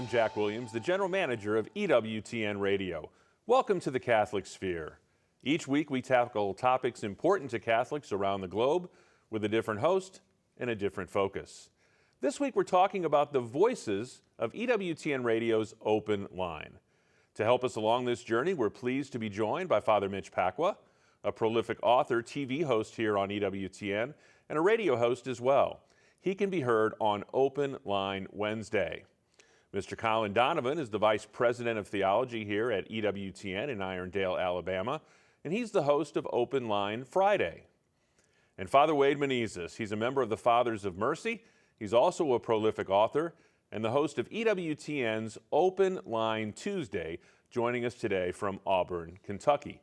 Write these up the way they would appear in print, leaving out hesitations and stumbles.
I'm Jack Williams, the General Manager of EWTN Radio. Welcome to the Catholic Sphere. Each week we tackle topics important to Catholics around the globe with a different host and a different focus. This week we're talking about the voices of EWTN Radio's Open Line. To help us along this journey, we're pleased to be joined by Father Mitch, a prolific author, TV host here on EWTN, and a radio host as well. He can be heard on Open Line Wednesday. Mr. Colin Donovan is the Vice President of Theology here at EWTN in Irondale, Alabama, and he's the host of Open Line Friday. And Father Wade Menezes, he's a member of the Fathers of Mercy. He's also a prolific author and the host of EWTN's Open Line Tuesday, joining us today from Auburn, Kentucky.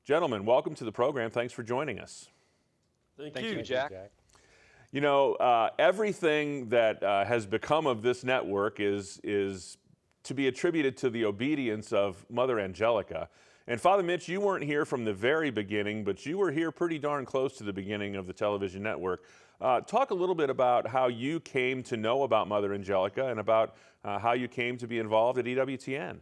Gentlemen, welcome to the program. Thanks for joining us. Thank you, Jack. You know, everything that has become of this network is to be attributed to the obedience of Mother Angelica. And Father Mitch, you weren't here from the very beginning, but you were here pretty darn close to the beginning of the television network. Talk a little bit about how you came to know about Mother Angelica and about how you came to be involved at EWTN.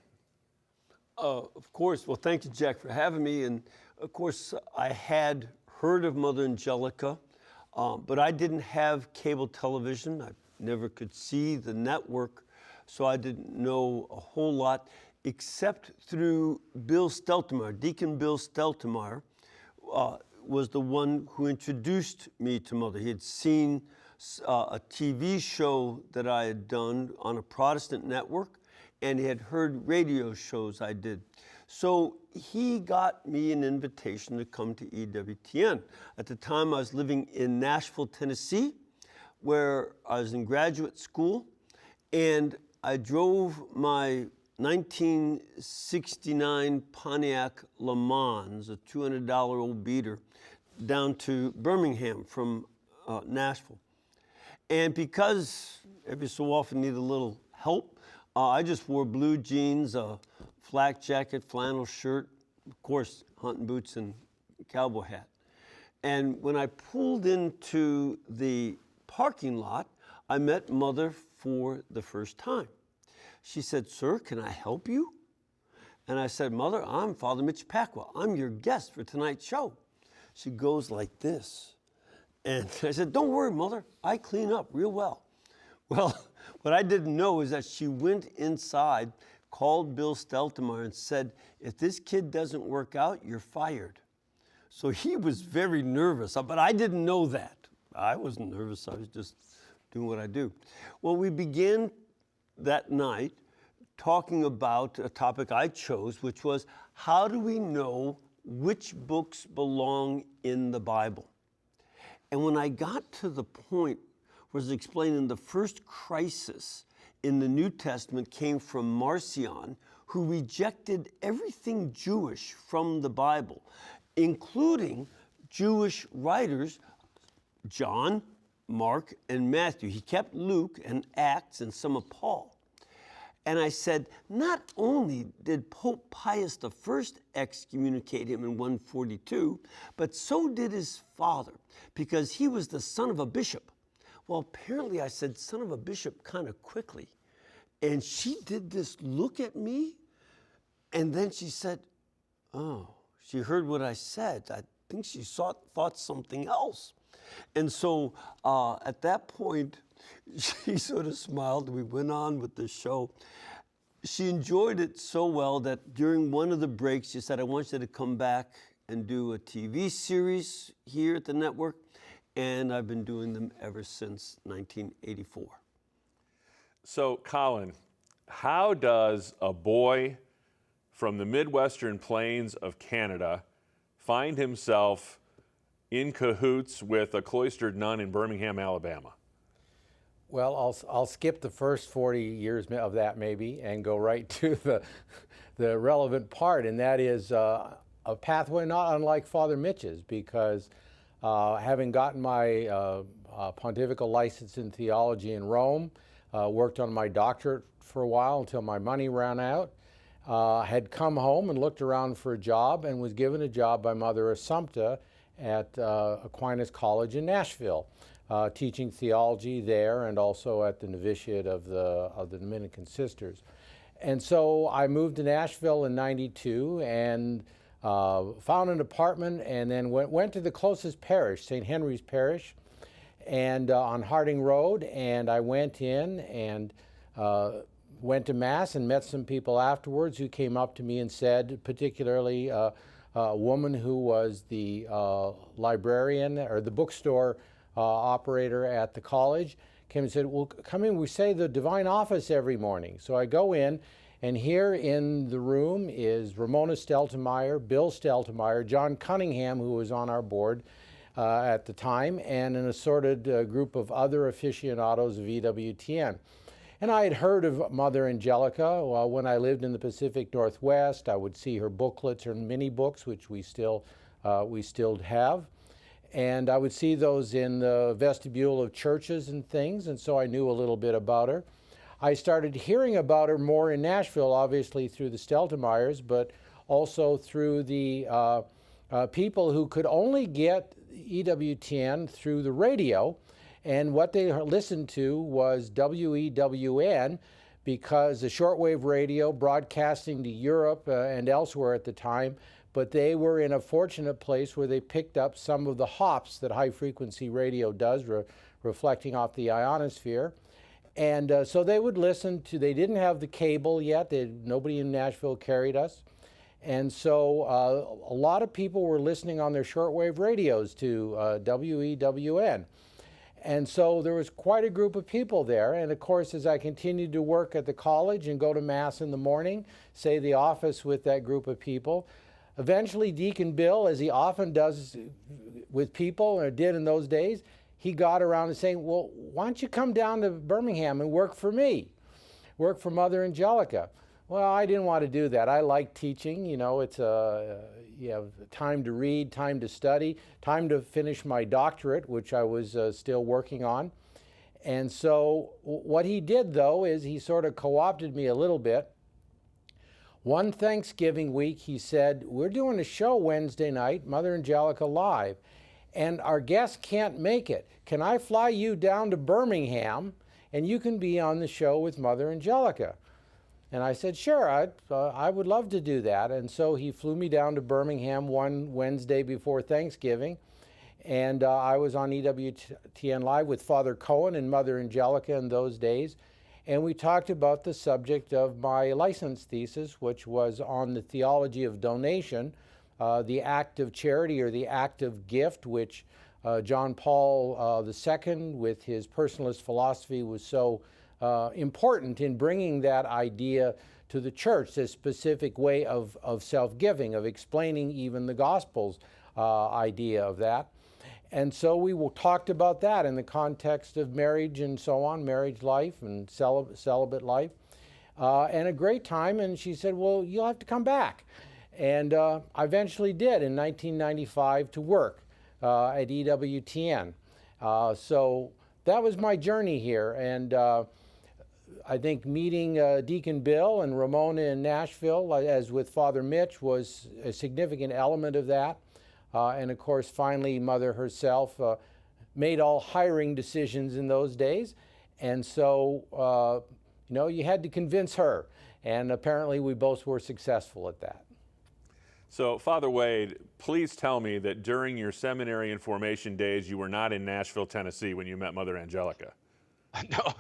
Of course. Well, thank you, Jack, for having me. And of course, I had heard of Mother Angelica, but I didn't have cable television. I never could see the network, so I didn't know a whole lot, except through Bill Steltemeyer. Deacon Bill Steltemeyer was the one who introduced me to Mother. He had seen a TV show that I had done on a Protestant network, and he had heard radio shows I did. So he got me an invitation to come to EWTN. At the time, I was living in Nashville, Tennessee, where I was in graduate school, and I drove my 1969 Pontiac Le Mans, a $200 old beater, down to Birmingham from Nashville. And because every so often need a little help, I just wore blue jeans, a flak jacket, flannel shirt, of course, hunting boots and cowboy hat. And when I pulled into the parking lot, I met Mother for the first time. She said, "Sir, can I help you?" And I said, "Mother, I'm Father Mitch Pacwa. I'm your guest for tonight's show." She goes like this. And I said, "Don't worry, Mother. I clean up real well." Well, what I didn't know is that she went inside, called Bill Steltemeyer and said, "If this kid doesn't work out, you're fired." So he was very nervous, but I didn't know that. I wasn't nervous. I was just doing what I do. Well, we began that night talking about a topic I chose, which was, how do we know which books belong in the Bible? And when I got to the point where I was explaining the first crisis in the New Testament came from Marcion, who rejected everything Jewish from the Bible, including Jewish writers, John, Mark, and Matthew. He kept Luke and Acts and some of Paul. And I said, not only did Pope Pius I excommunicate him in 142, but so did his father, because he was the son of a bishop. Well, apparently I said son of a bishop kind of quickly. And she did this look at me, and then she said, oh, she heard what I said. I think she thought something else. And so at that point, she sort of smiled. We went on with the show. She enjoyed it so well that during one of the breaks, she said, "I want you to come back and do a TV series here at the network." And I've been doing them ever since 1984. So, Colin, how does a boy from the Midwestern plains of Canada find himself in cahoots with a cloistered nun in Birmingham, Alabama? Well, I'll skip the first 40 years of that maybe and go right to the relevant part, and that is a pathway not unlike Father Mitch's, because having gotten my pontifical license in theology in Rome, worked on my doctorate for a while until my money ran out, had come home and looked around for a job and was given a job by Mother Assumpta at Aquinas College in Nashville. teaching theology there and also at the novitiate of the Dominican Sisters. And so I moved to Nashville in '92 and found an apartment, and then went to the closest parish, St. Henry's Parish, and on Harding Road, and I went in and went to Mass and met some people afterwards who came up to me and said, particularly a woman who was the librarian or the bookstore operator at the college, came and said, well, come in, we say the divine office every morning. So I go in, and here in the room is Ramona Steltemeyer, Bill Steltemeyer, John Cunningham, who was on our board at the time, and an assorted group of other aficionados of EWTN. And I had heard of Mother Angelica. Well, when I lived in the Pacific Northwest, I would see her booklets, her mini books, which we still have. And I would see those in the vestibule of churches and things, and so I knew a little bit about her. I started hearing about her more in Nashville, obviously through the Steltemeyers, but also through the people who could only get EWTN through the radio, and what they listened to was WEWN, because the shortwave radio broadcasting to Europe and elsewhere at the time, but they were in a fortunate place where they picked up some of the hops that high-frequency radio does, reflecting off the ionosphere. And so they would listen to, they didn't have the cable yet, nobody in Nashville carried us. And so a lot of people were listening on their shortwave radios to WEWN. And so there was quite a group of people there. And of course, as I continued to work at the college and go to Mass in the morning, say the office with that group of people, eventually Deacon Bill, as he often does with people, or did in those days, he got around to saying, well, why don't you come down to Birmingham and work for me? Work for Mother Angelica. Well, I didn't want to do that. I like teaching. You know, it's you have time to read, time to study, time to finish my doctorate, which I was still working on. And so what he did, though, is he sort of co-opted me a little bit. One Thanksgiving week, he said, we're doing a show Wednesday night, Mother Angelica Live, and our guests can't make it. Can I fly you down to Birmingham, and you can be on the show with Mother Angelica? And I said, sure, I would love to do that. And so he flew me down to Birmingham one Wednesday before Thanksgiving, and I was on EWTN Live with Father Cohen and Mother Angelica in those days. And we talked about the subject of my license thesis, which was on the theology of donation, the act of charity or the act of gift, which John Paul II, with his personalist philosophy, was so important in bringing that idea to the church, this specific way of self-giving, of explaining even the Gospels idea of that. And so we talked about that in the context of marriage and so on, marriage life and celibate life, and a great time. And she said, well, you'll have to come back. And I eventually did in 1995 to work at EWTN. So that was my journey here. And I think meeting Deacon Bill and Ramona in Nashville, as with Father Mitch, was a significant element of that. And of course, finally, Mother herself made all hiring decisions in those days. And so, you know, you had to convince her. And apparently, we both were successful at that. So, Father Wade, please tell me that during your seminary and formation days, you were not in Nashville, Tennessee when you met Mother Angelica.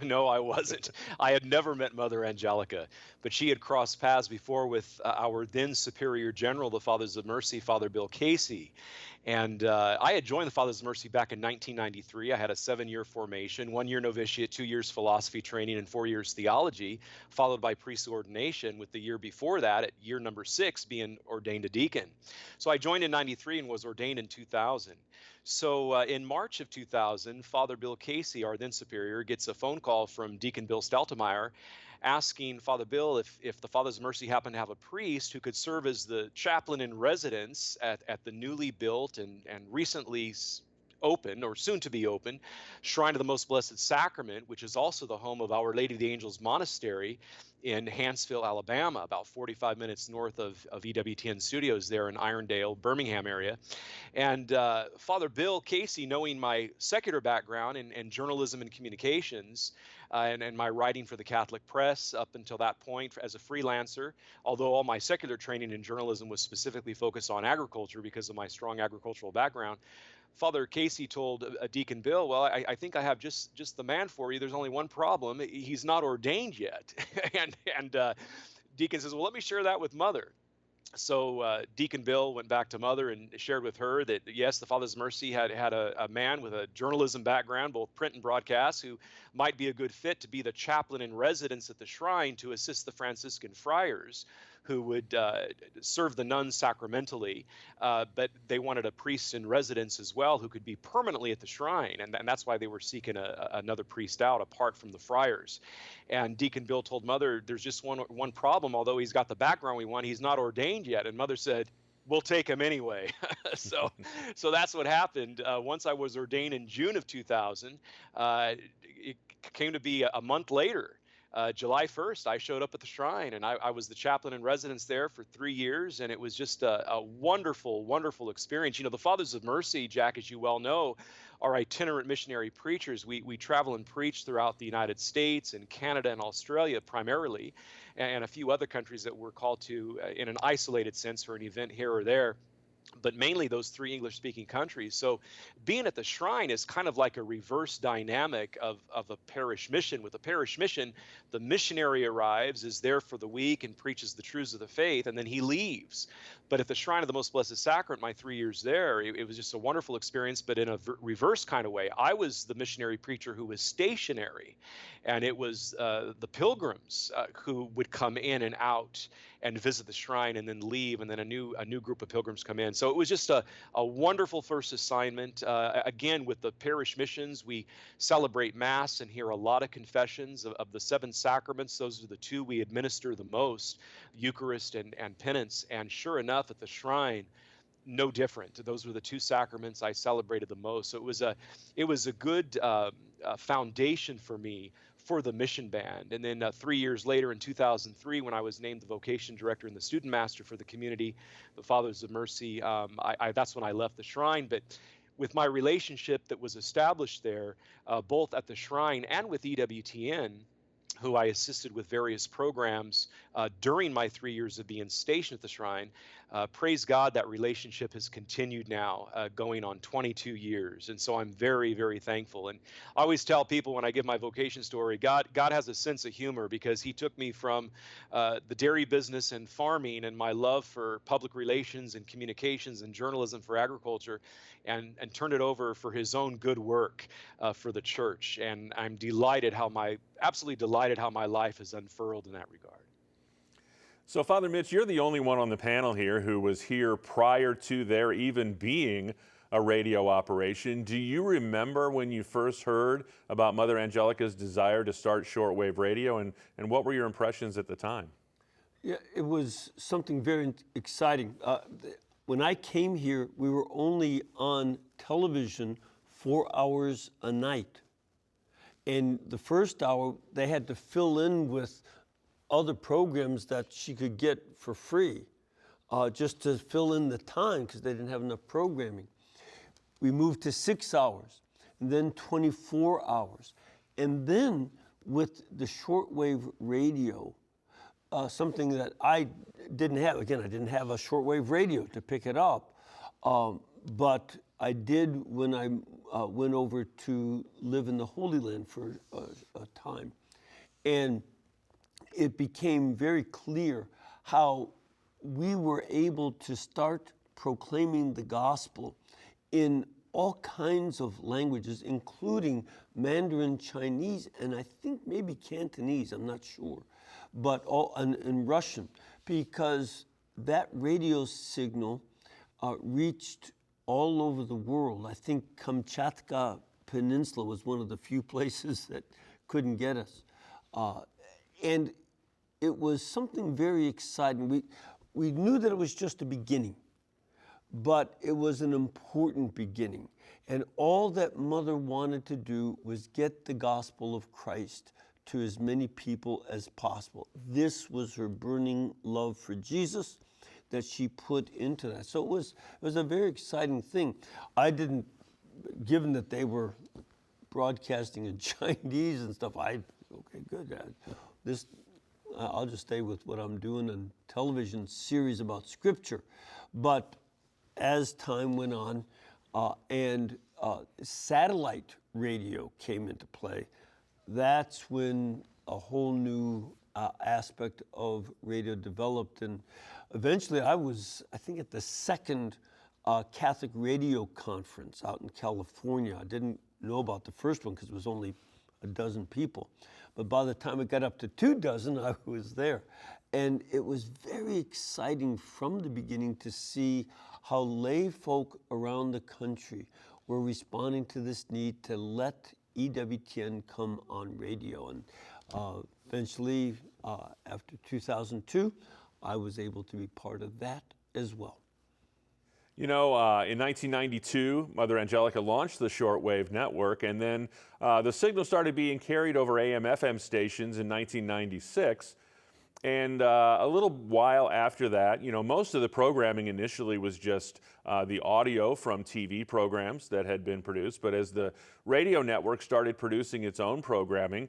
No, I wasn't. I had never met Mother Angelica, but she had crossed paths before with our then Superior General, the Fathers of Mercy, Father Bill Casey. And I had joined the Fathers of Mercy back in 1993. I had a 7-year formation, 1 year novitiate, 2 years philosophy training, and 4 years theology, followed by priestly ordination, with the year before that, at year number 6, being ordained a deacon. So I joined in 93 and was ordained in 2000. So in March of 2000, Father Bill Casey, our then superior, gets a phone call from Deacon Bill Steltemeyer asking Father Bill if the Fathers of Mercy happened to have a priest who could serve as the chaplain in residence at the newly built and recently open, or soon to be open, Shrine of the Most Blessed Sacrament, which is also the home of Our Lady of the Angels Monastery in Hanceville, Alabama, about 45 minutes north of EWTN Studios there in Irondale, Birmingham area. And Father Bill Casey, knowing my secular background in journalism and communications, and my writing for the Catholic Press up until that point as a freelancer, although all my secular training in journalism was specifically focused on agriculture because of my strong agricultural background, Father Casey told Deacon Bill, well, I think I have just the man for you. There's only one problem. He's not ordained yet. and Deacon says, well, let me share that with Mother. So Deacon Bill went back to Mother and shared with her that, yes, the Father's Mercy had a man with a journalism background, both print and broadcast, who might be a good fit to be the chaplain in residence at the shrine to assist the Franciscan friars who would serve the nuns sacramentally, but they wanted a priest in residence as well who could be permanently at the shrine, and that's why they were seeking another priest out apart from the friars. And Deacon Bill told Mother, there's just one problem. Although he's got the background we want, he's not ordained yet. And Mother said, we'll take him anyway. so that's what happened. Once I was ordained in June of 2000, it came to be a month later. July 1st, I showed up at the shrine, and I was the chaplain in residence there for 3 years, and it was just a wonderful, wonderful experience. You know, the Fathers of Mercy, Jack, as you well know, are itinerant missionary preachers. We travel and preach throughout the United States and Canada and Australia primarily, and a few other countries that we're called to in an isolated sense for an event here or there, but mainly those 3 English-speaking countries. So being at the shrine is kind of like a reverse dynamic of a parish mission. With a parish mission, the missionary arrives, is there for the week, and preaches the truths of the faith, and then he leaves. But at the Shrine of the Most Blessed Sacrament, my 3 years there, it was just a wonderful experience, but in a reverse kind of way. I was the missionary preacher who was stationary, and it was the pilgrims who would come in and out and visit the shrine and then leave, and then a new group of pilgrims come in. So it was just a wonderful first assignment. Again, with the parish missions, we celebrate Mass and hear a lot of confessions of the 7 sacraments. Those are the 2 we administer the most, Eucharist and penance. And sure enough, at the shrine, no different. Those were the 2 sacraments I celebrated the most. So it was a good foundation for me for the mission band. And then 3 years later, in 2003, when I was named the vocation director and the student master for the community, the Fathers of Mercy, that's when I left the shrine. But with my relationship that was established there, both at the shrine and with EWTN, who I assisted with various programs during my 3 years of being stationed at the shrine. Praise God, that relationship has continued now, going on 22 years. And so I'm very, very thankful. And I always tell people when I give my vocation story, God has a sense of humor, because he took me from the dairy business and farming and my love for public relations and communications and journalism for agriculture, and turned it over for his own good work for the church. And I'm absolutely delighted how my life has unfurled in that regard. So, Father Mitch, you're the only one on the panel here who was here prior to there even being a radio operation. Do you remember when you first heard about Mother Angelica's desire to start shortwave radio, and what were your impressions at the time? Yeah, it was something very exciting. When I came here, we were only on television 4 hours a night. And the first hour, they had to fill in with other programs that she could get for free, just to fill in the time, because they didn't have enough programming. We moved to 6 hours, and then 24 hours. And then with the shortwave radio, something that I didn't have. Again, I didn't have a shortwave radio to pick it up, but I did when I went over to live in the Holy Land for a time. And it became very clear how we were able to start proclaiming the gospel in all kinds of languages, including Mandarin Chinese, and I think maybe Cantonese, I'm not sure, but in Russian, because that radio signal reached all over the world. I think Kamchatka Peninsula was one of the few places that couldn't get us. And it was something very exciting. We knew that it was just a beginning, but it was an important beginning. And all that Mother wanted to do was get the gospel of Christ to as many people as possible. This was her burning love for Jesus that she put into that. So it was a very exciting thing. I didn't, given that they were broadcasting in Chinese and stuff, okay, good. I'll just stay with what I'm doing in television series about Scripture. But as time went on, and satellite radio came into play, that's when a whole new aspect of radio developed. And eventually I think at the second Catholic radio conference out in California. I didn't know about the first one because it was only a dozen people. But by the time it got up to 24, I was there. And it was very exciting from the beginning to see how lay folk around the country were responding to this need to let EWTN come on radio. And eventually, after 2002, I was able to be part of that as well. You know, in 1992, Mother Angelica launched the shortwave network, and then the signal started being carried over AM/FM stations in 1996. And a little while after that, you know, most of the programming initially was just the audio from TV programs that had been produced. But as the radio network started producing its own programming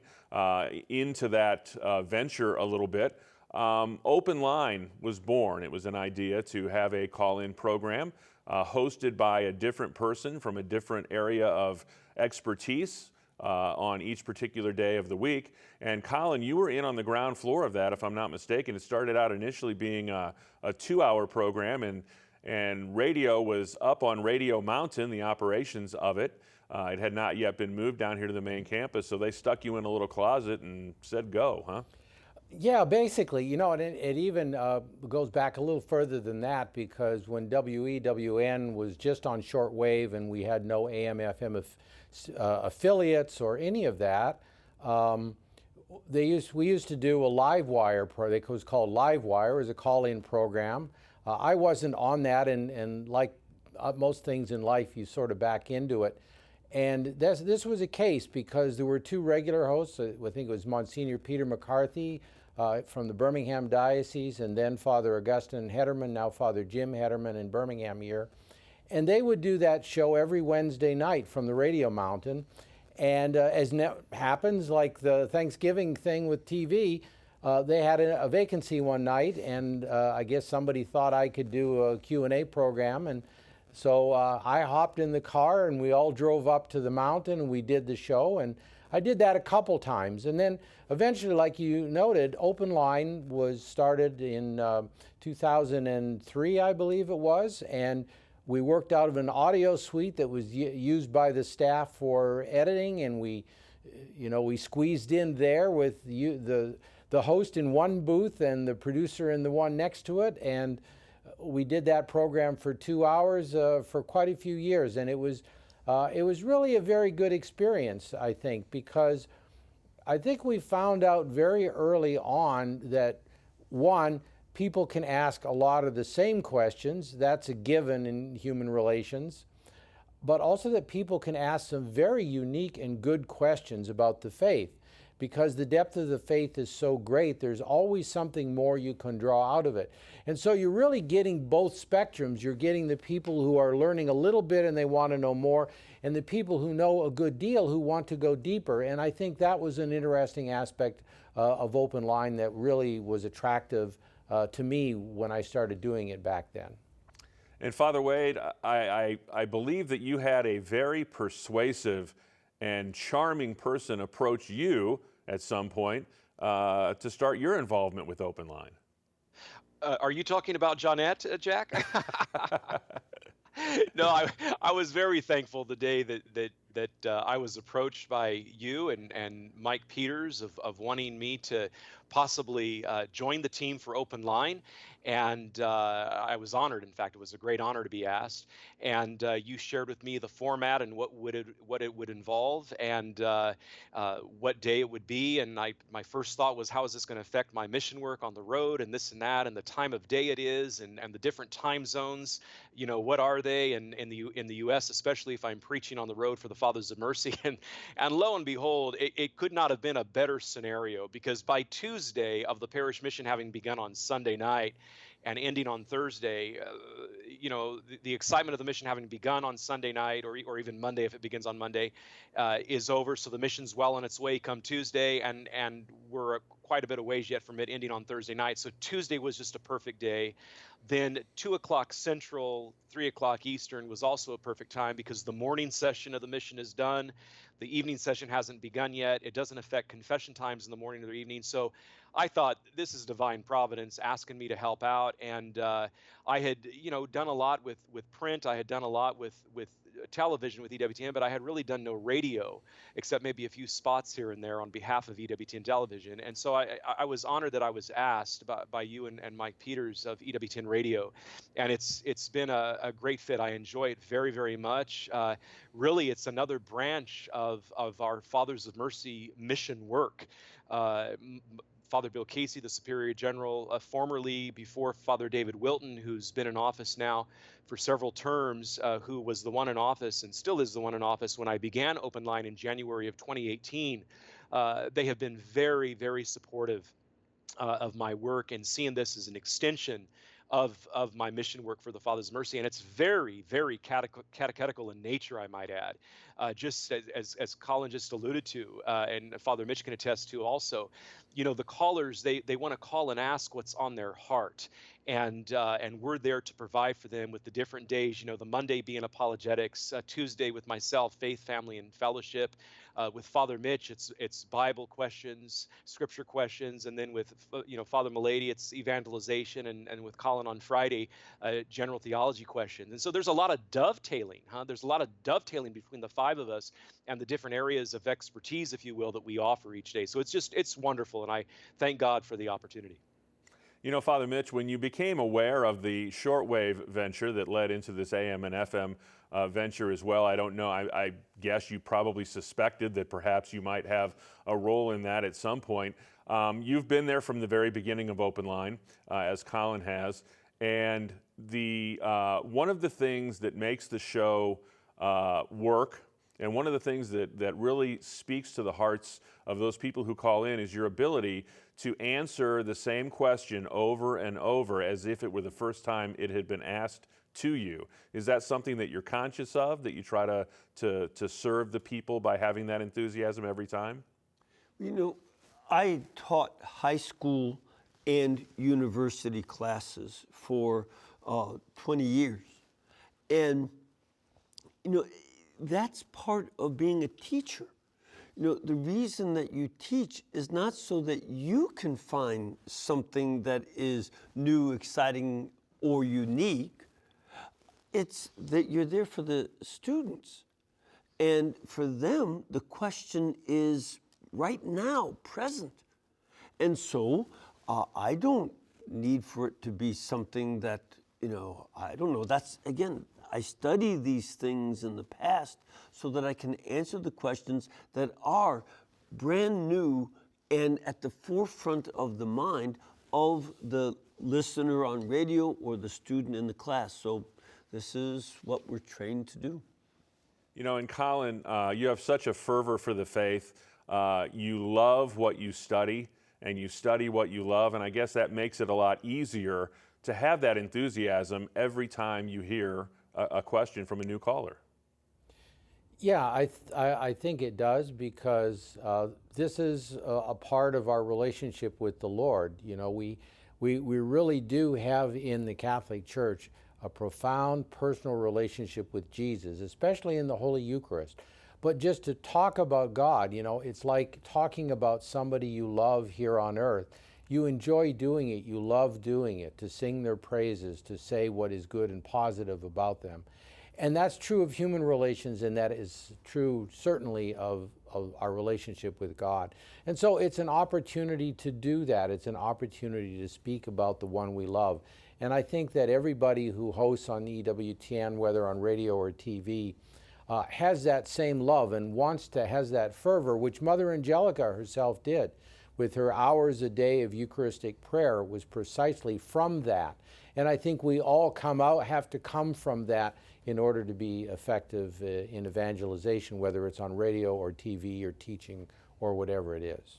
into that venture a little bit, Open Line was born. It was an idea to have a call-in program hosted by a different person from a different area of expertise on each particular day of the week. And Colin, you were in on the ground floor of that, if I'm not mistaken. It started out initially being a 2-hour program, and radio was up on Radio Mountain, the operations of it. It had not yet been moved down here to the main campus, so they stuck you in a little closet and said go, huh? Yeah, basically, you know, and it even goes back a little further than that, because when WEWN was just on shortwave and we had no AM/FM affiliates or any of that, we used to do a live wire it was called Live Wire. It was a call-in program. I wasn't on that, and like most things in life, you sort of back into it. And this was a case because there were 2 regular hosts. I think it was Monsignor Peter McCarthy from the Birmingham Diocese, and then Father Augustine Hederman, now Father Jim Hederman in Birmingham here. And they would do that show every Wednesday night from the Radio Mountain. And as happens, like the Thanksgiving thing with TV, they had a vacancy one night, and I guess somebody thought I could do a Q&A program. And so I hopped in the car, and we all drove up to the mountain, and we did the show. And I did that a couple times. And then eventually, like you noted, Open Line was started in 2003, I believe it was. And we worked out of an audio suite that was used by the staff for editing, and we squeezed in there with the host in one booth and the producer in the one next to it, and we did that program for 2 hours for quite a few years, and it was really a very good experience, I think, because I think we found out very early on that, one, people can ask a lot of the same questions. That's a given in human relations. But also that people can ask some very unique and good questions about the faith. Because the depth of the faith is so great, there's always something more you can draw out of it. And so you're really getting both spectrums. You're getting the people who are learning a little bit and they want to know more, and the people who know a good deal who want to go deeper. And I think that was an interesting aspect of Open Line that really was attractive to me when I started doing it back then. And Father Wade, I believe that you had a very persuasive and charming person approach you at some point to start your involvement with Open Line. Are you talking about Johnette, Jack? No, I was very thankful the day that that I was approached by you and Mike Peters of wanting me to possibly join the team for Open Line. And I was honored. In fact, it was a great honor to be asked. And you shared with me the format and what it would involve, and what day it would be. And my first thought was, how is this going to affect my mission work on the road, and this and that, and the time of day it is, and the different time zones. What are they? And in the U.S., especially if I'm preaching on the road for the Fathers of Mercy, and lo and behold, it could not have been a better scenario, because by Tuesday of the parish mission having begun on Sunday night and ending on Thursday, the excitement of the mission having begun on Sunday night, or even Monday if it begins on Monday, is over. So the mission's well on its way come Tuesday, and we're quite a bit of ways yet from it ending on Thursday night. So Tuesday was just a perfect day. Then 2 o'clock Central, 3 o'clock Eastern was also a perfect time, because the morning session of the mission is done. The evening session hasn't begun yet. It doesn't affect confession times in the morning or the evening. So I thought, this is divine providence asking me to help out. And I had, done a lot with print. I had done a lot with television with EWTN, but I had really done no radio, except maybe a few spots here and there on behalf of EWTN television. And so I was honored that I was asked by you and Mike Peters of EWTN Radio. And it's been a great fit. I enjoy it very, very much. Really, it's another branch of our Fathers of Mercy mission work. Father Bill Casey, the Superior General, formerly before Father David Wilton, who's been in office now for several terms, who was the one in office and still is the one in office when I began Open Line in January of 2018. They have been very, very supportive of my work, and seeing this as an extension of my mission work for the Fathers of Mercy. And it's very, very catechetical in nature, I might add, just as Colin just alluded to, and Father Mitch can attest to also. The callers, they want to call and ask what's on their heart. And we're there to provide for them with the different days, the Monday being apologetics, Tuesday with myself, faith, family, and fellowship. With Father Mitch, it's Bible questions, scripture questions, and then with Father Milady, it's evangelization, and with Colin on Friday, general theology questions. And so there's a lot of dovetailing, There's a lot of dovetailing between the five of us and the different areas of expertise, if you will, that we offer each day. So it's wonderful, and I thank God for the opportunity. Father Mitch, when you became aware of the shortwave venture that led into this AM and FM venture as well, I don't know, I guess you probably suspected that perhaps you might have a role in that at some point. You've been there from the very beginning of Open Line, as Colin has, and one of the things that makes the show work, and one of the things that really speaks to the hearts of those people who call in, is your ability to answer the same question over and over as if it were the first time it had been asked to you. Is that something that you're conscious of, that you try to serve the people by having that enthusiasm every time? I taught high school and university classes for 20 years. And, that's part of being a teacher. The reason that you teach is not so that you can find something that is new, exciting, or unique. It's that you're there for the students. And for them, the question is right now, present. And so I don't need for it to be something that, I don't know. That's, again, I study these things in the past so that I can answer the questions that are brand new and at the forefront of the mind of the listener on radio or the student in the class. So this is what we're trained to do. And Colin, you have such a fervor for the faith. You love what you study, and you study what you love, and I guess that makes it a lot easier to have that enthusiasm every time you hear a question from a new caller. Yeah, I think it does, because this is a part of our relationship with the Lord. We really do have in the Catholic Church a profound personal relationship with Jesus, especially in the Holy Eucharist. But just to talk about God, it's like talking about somebody you love here on earth. You enjoy doing it, you love doing it, to sing their praises, to say what is good and positive about them. And that's true of human relations, and that is true certainly of our relationship with God. And so it's an opportunity to do that. It's an opportunity to speak about the one we love. And I think that everybody who hosts on EWTN, whether on radio or TV, has that same love and has that fervor, which Mother Angelica herself did with her hours a day of Eucharistic prayer, was precisely from that. And I think we all have to come from that in order to be effective in evangelization, whether it's on radio or TV or teaching or whatever it is.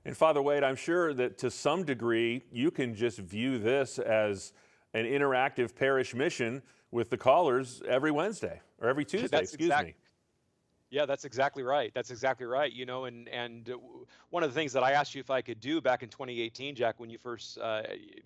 And Father Wade, I'm sure that to some degree you can just view this as an interactive parish mission with the callers every Wednesday or every Tuesday, me. Yeah, that's exactly right. That's exactly right. You know, and one of the things that I asked you if I could do back in 2018, Jack, when you first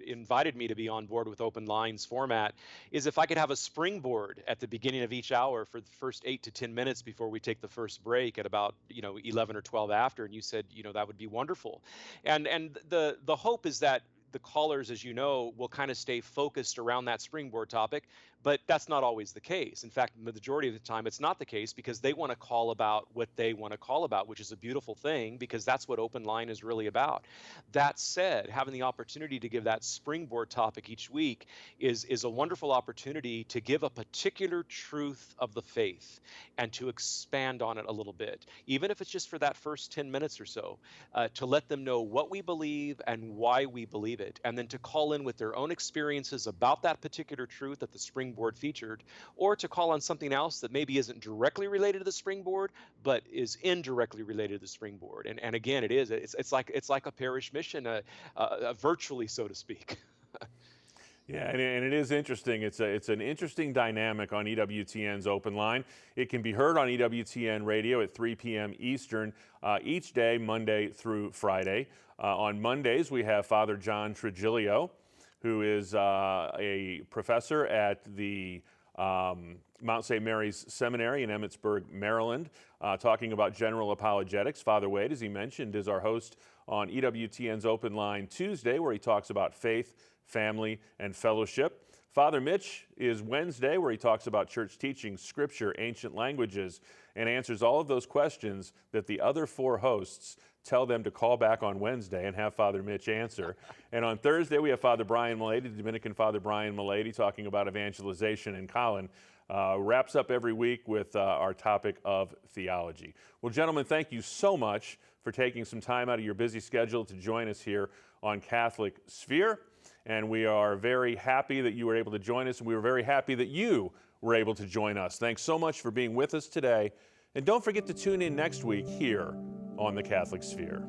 invited me to be on board with Open Lines format, is if I could have a springboard at the beginning of each hour for the first 8 to 10 minutes before we take the first break at about 11 or 12 after, and you said that would be wonderful, and the hope is that the callers, as you know, will kind of stay focused around that springboard topic, but that's not always the case. In fact, the majority of the time, it's not the case because they want to call about what they want to call about, which is a beautiful thing because that's what Open Line is really about. That said, having the opportunity to give that springboard topic each week is a wonderful opportunity to give a particular truth of the faith and to expand on it a little bit, even if it's just for that first 10 minutes or so, to let them know what we believe and why we believe it, and then to call in with their own experiences about that particular truth that the springboard featured, or to call on something else that maybe isn't directly related to the springboard, but is indirectly related to the springboard. And again, it's like a parish mission, virtually, so to speak. Yeah, and it is interesting. It's an interesting dynamic on EWTN's Open Line. It can be heard on EWTN Radio at 3 p.m. Eastern each day, Monday through Friday. On Mondays, we have Father John Trigilio, who is a professor at the Mount St. Mary's Seminary in Emmitsburg, Maryland, talking about general apologetics. Father Wade, as he mentioned, is our host on EWTN's Open Line Tuesday, where he talks about faith, family, and fellowship. Father Mitch is Wednesday, where he talks about church teaching, scripture, ancient languages, and answers all of those questions that the other four hosts tell them to call back on Wednesday and have Father Mitch answer. And on Thursday, we have Father Brian Milady, the Dominican Father Brian Milady, talking about evangelization. And Colin wraps up every week with our topic of theology. Well, gentlemen, thank you so much for taking some time out of your busy schedule to join us here on Catholic Sphere. And we are very happy that you were able to join us, and we were very happy that you were able to join us. Thanks so much for being with us today. And don't forget to tune in next week here on the Catholic Sphere.